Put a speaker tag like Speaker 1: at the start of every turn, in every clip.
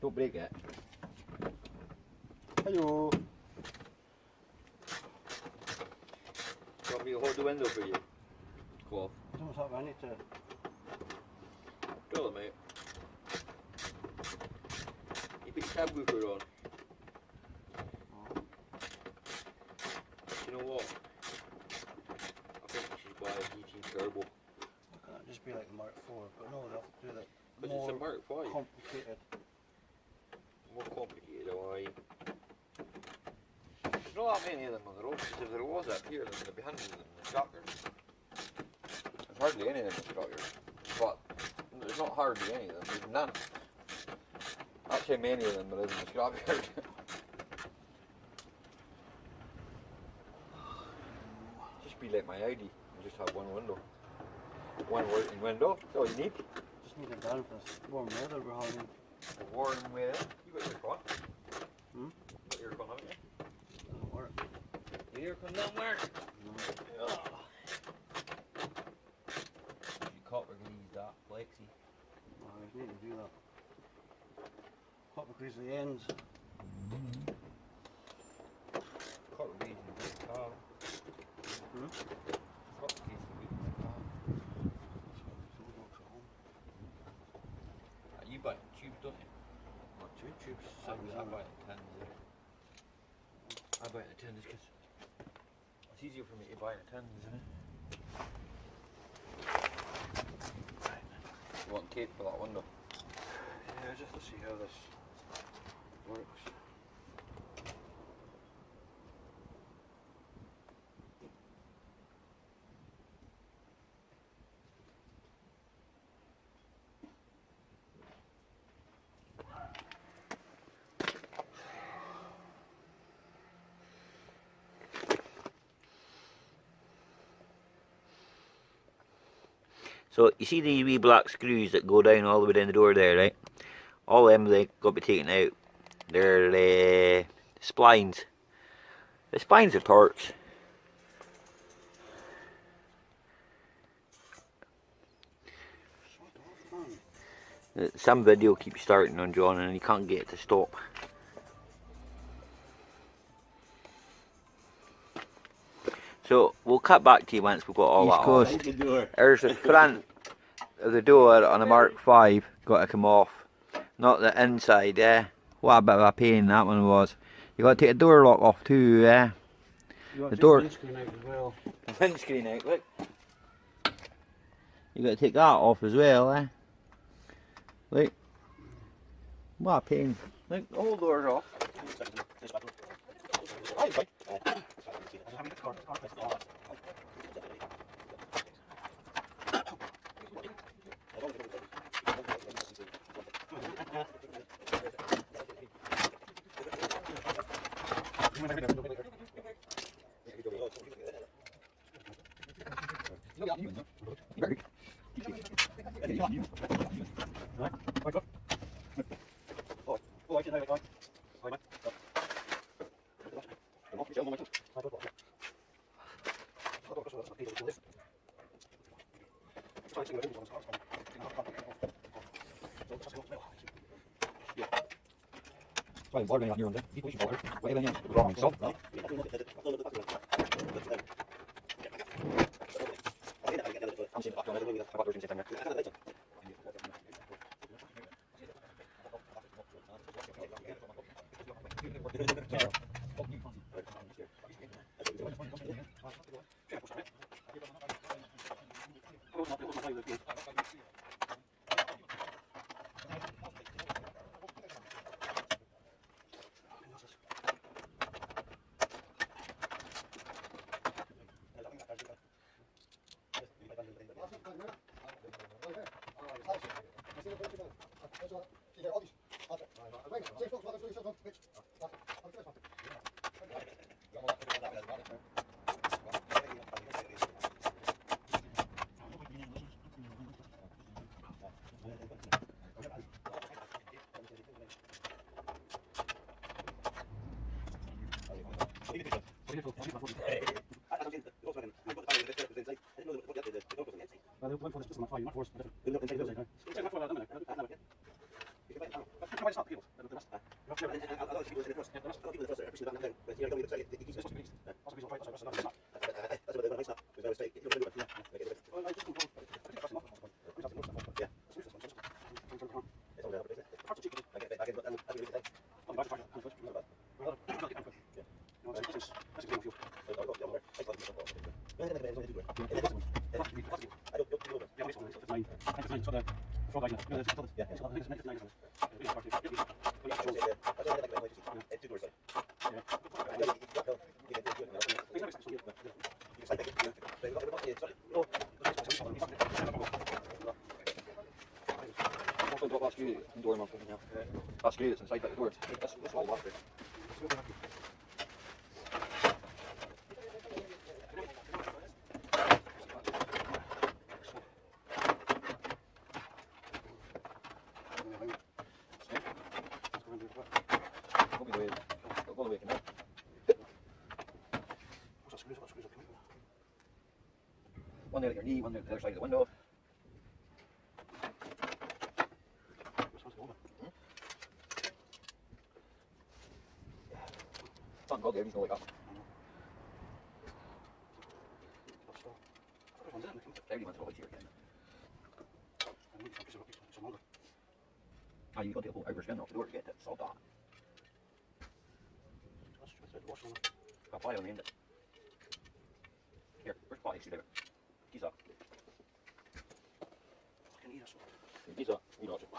Speaker 1: Don't break it. Hello. Do you want me to hold the window for you? Cool.
Speaker 2: I don't have any to.
Speaker 1: Drill it, mate. You put your subwoofer on. You know what? I think you should buy a GT Turbo.
Speaker 2: Why can't it just be like a Mark 4? But no, they'll do that.
Speaker 1: Because it's a Mark 5.
Speaker 2: Complicated.
Speaker 1: More complicated, why? There's not that many of them on the road, because if there was up here, then they'd be handling them in the tractors. There's hardly any of them in the tractors. But there's not hardly any of them, there's none. Actually, many of them there is in the scrapyard. Just be like my Audi, and just have one window. One working window, that's all you need.
Speaker 2: Just need it down for this warm weather we're having.
Speaker 1: Warm weather. You got your aircon?
Speaker 2: Hmm?
Speaker 1: You got your aircon, haven't you?
Speaker 2: Doesn't work.
Speaker 1: The aircon don't work.
Speaker 2: No.
Speaker 1: Oh. You copper grease that flexi.
Speaker 2: No, we need to do that. Copper grease the ends.
Speaker 1: Copper grease in the car.
Speaker 2: Hmm?
Speaker 1: Copper grease in the car. You buy tubes, don't you?
Speaker 2: Not two tubes.
Speaker 1: I buy it in tins. I buy it in tins because it's easier for me to buy it in tins, isn't it? Right. You want tape for that window?
Speaker 2: Yeah, just to see how this works.
Speaker 3: So you see these wee black screws that go down all the way down the door there, right? All them they got to be taken out. They're splines. The splines are torques. Some video keeps starting on John and you can't get it to stop. So we'll cut back to you once we've got all that off. There's the front of the door on a Mark 5 got to come off, not the inside. What a bit of a pain that one was. You got to take the door lock off too. The door.
Speaker 2: The windscreen out as well.
Speaker 3: The windscreen out. Look. You got to take that off as well. Look. What a pain. Look, the whole door's off.
Speaker 1: Right, water going out here on there. Deep pollution water. Way down here. Wrong. Salt. No. I'm seeing the I've got versions in there. That's great, it's inside the door. That's all left there. Go the way it can out. One there at your knee, one there at the other side of the window. Go there, he's going like that. Everyone's always here again. Ah, you've got to pull over skin off the door to get it salt on. Apply on the end. Here, where's the body screwdriver? Keys up. Keys up, you dodge it.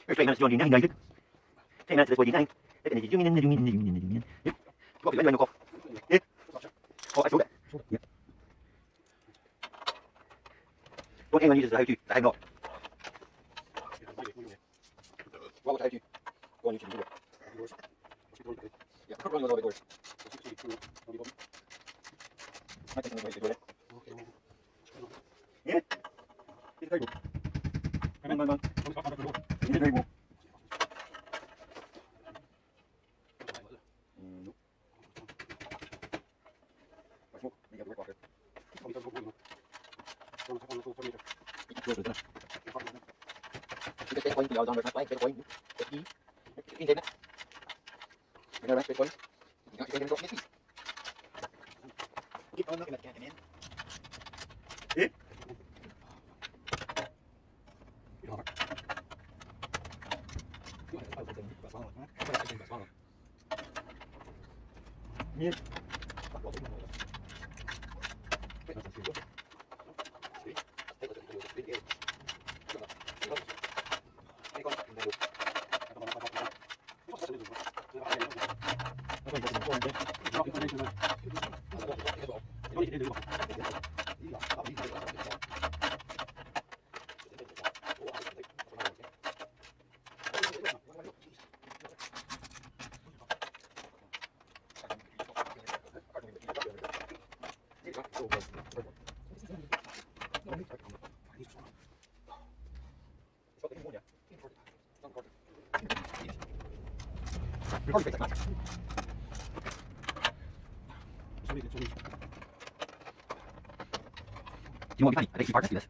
Speaker 4: First 20 minutes, John D9, David. 10 minutes, this boy D9. Zooming in. Yep. Got the window off. Yep. Oh, I sold it. Yep. Don't anyone uses the how to. I have not.
Speaker 1: Well, what how to? Go on YouTube and do it. Yeah, put running a little bit doors. I think I'm going to do it.
Speaker 4: Yeah.
Speaker 1: It's very good. Come on. It's very good.
Speaker 4: You know what would be funny? I think you partners do this.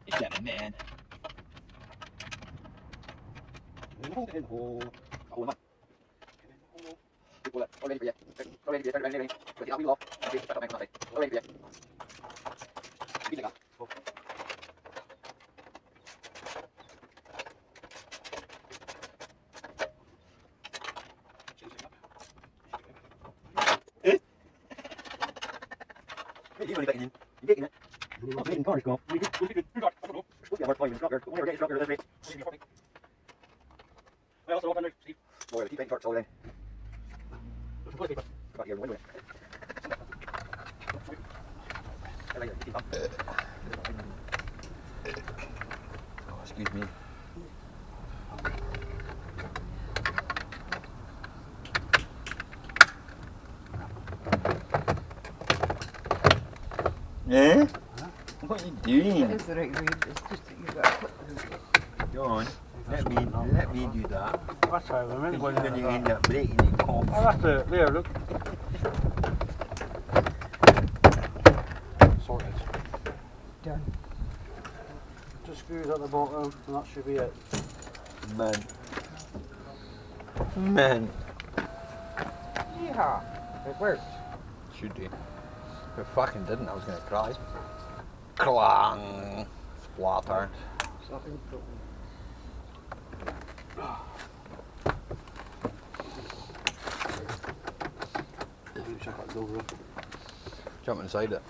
Speaker 4: It's jamming, man. You're taking it. I'm making cars go. We're supposed to have our time in Strucker, but whenever getting Strucker, that's right. I also want to Steve. Boy, the T-Paint chart's all in. Got here, win.
Speaker 1: Oh, excuse me.
Speaker 3: Eh? What are you doing?
Speaker 5: That is the right read, it's just that you've got to put them.
Speaker 3: Go on. Let me do that.
Speaker 2: That's how I'm really
Speaker 3: You're
Speaker 2: going
Speaker 3: going
Speaker 2: to
Speaker 3: to end up breaking your
Speaker 2: Oh,
Speaker 3: comp.
Speaker 2: that's it. There, look. Sorted.
Speaker 5: Done.
Speaker 2: Just screws at the bottom, and that should be it.
Speaker 3: Man.
Speaker 5: Yeehaw! It worked.
Speaker 1: Should do. If it fucking didn't, I was gonna cry. Clang! Splatter.
Speaker 5: Something broken.
Speaker 2: Check out the door.
Speaker 1: Jump inside it.